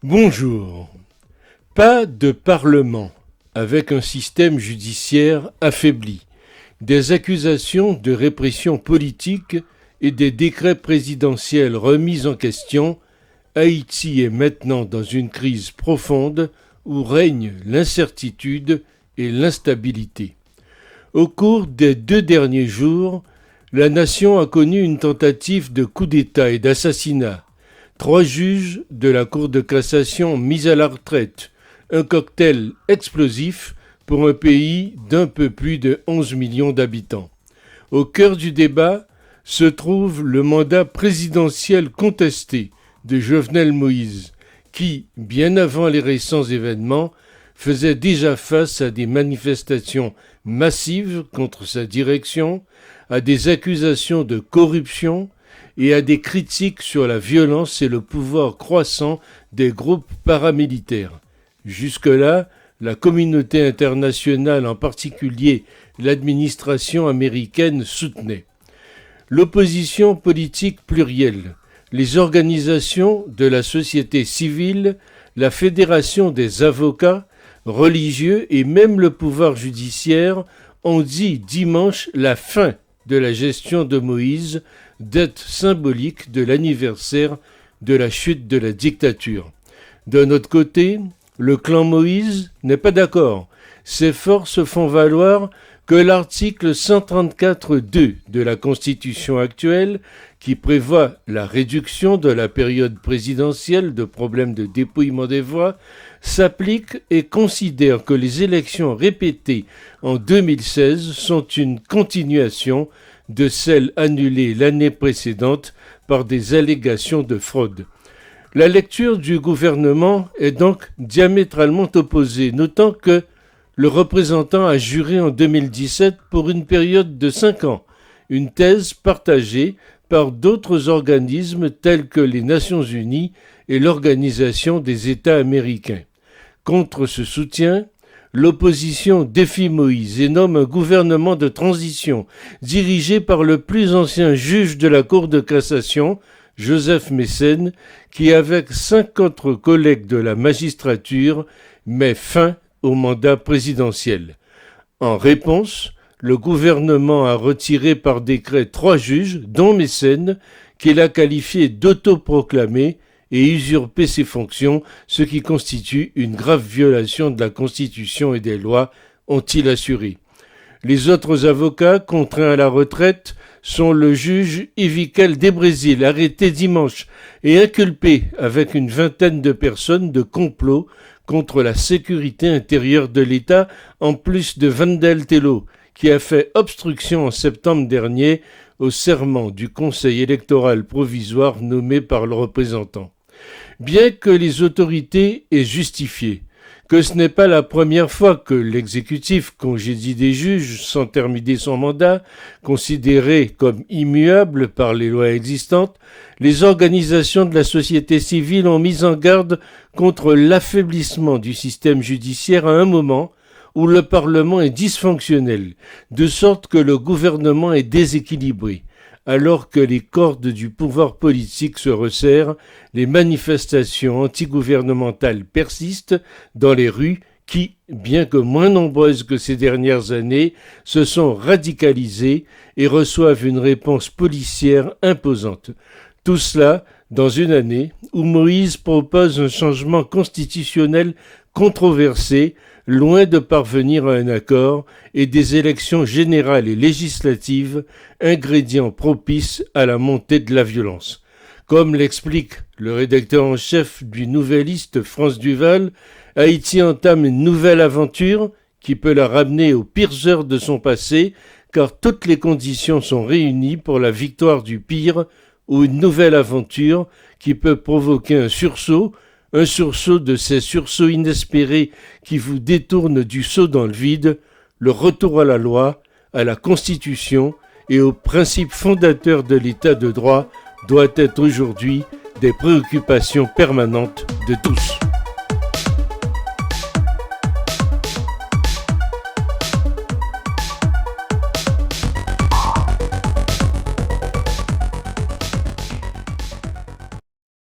Bonjour. Pas de parlement, avec un système judiciaire affaibli, des accusations de répression politique et des décrets présidentiels remis en question, Haïti est maintenant dans une crise profonde où règne l'incertitude et l'instabilité. Au cours des 2 derniers jours, la nation a connu une tentative de coup d'État et d'assassinat. 3 juges de la Cour de cassation mis à la retraite, un cocktail explosif pour un pays d'un peu plus de 11 millions d'habitants. Au cœur du débat se trouve le mandat présidentiel contesté de Jovenel Moïse, qui, bien avant les récents événements, faisait déjà face à des manifestations massives contre sa direction, à des accusations de corruption et à des critiques sur la violence et le pouvoir croissant des groupes paramilitaires. Jusque-là, la communauté internationale, en particulier l'administration américaine, soutenait. L'opposition politique plurielle, les organisations de la société civile, la Fédération des avocats, religieux et même le pouvoir judiciaire ont dit dimanche la fin de la gestion de Moïse, date symbolique de l'anniversaire de la chute de la dictature. D'un autre côté, le clan Moïse n'est pas d'accord. Ses forces font valoir que l'article 134.2 de la Constitution actuelle, qui prévoit la réduction de la période présidentielle de problèmes de dépouillement des voix, s'applique et considère que les élections répétées en 2016 sont une continuation de celles annulées l'année précédente par des allégations de fraude. La lecture du gouvernement est donc diamétralement opposée, notant que le représentant a juré en 2017 pour une période de 5 ans, une thèse partagée par d'autres organismes tels que les Nations Unies et l'Organisation des États américains. Contre ce soutien, l'opposition défie Moïse et nomme un gouvernement de transition dirigé par le plus ancien juge de la Cour de cassation, Joseph Mécène, qui avec 5 autres collègues de la magistrature met fin au mandat présidentiel. En réponse, le gouvernement a retiré par décret 3 juges, dont Mécène, qu'il a qualifié d'autoproclamés et usurpé ses fonctions, ce qui constitue une grave violation de la Constitution et des lois, ont-ils assuré. Les autres avocats contraints à la retraite sont le juge Ivikel Debrésil, arrêté dimanche et inculpé avec une vingtaine de personnes de complot contre la sécurité intérieure de l'État, en plus de Wendel Tello, qui a fait obstruction en septembre dernier au serment du Conseil électoral provisoire nommé par le représentant. Bien que les autorités aient justifié que ce n'est pas la première fois que l'exécutif congédie des juges sans terminer son mandat, considéré comme immuable par les lois existantes, les organisations de la société civile ont mis en garde contre l'affaiblissement du système judiciaire à un moment où le Parlement est dysfonctionnel, de sorte que le gouvernement est déséquilibré. Alors que les cordes du pouvoir politique se resserrent, les manifestations antigouvernementales persistent dans les rues qui, bien que moins nombreuses que ces dernières années, se sont radicalisées et reçoivent une réponse policière imposante. Tout cela dans une année où Moïse propose un changement constitutionnel controversé, loin de parvenir à un accord, et des élections générales et législatives, ingrédients propices à la montée de la violence. Comme l'explique le rédacteur en chef du Nouvelliste France Duval, Haïti entame une nouvelle aventure qui peut la ramener aux pires heures de son passé, car toutes les conditions sont réunies pour la victoire du pire, ou une nouvelle aventure qui peut provoquer un sursaut de ces sursauts inespérés qui vous détournent du saut dans le vide, le retour à la loi, à la Constitution et aux principes fondateurs de l'État de droit doit être aujourd'hui des préoccupations permanentes de tous.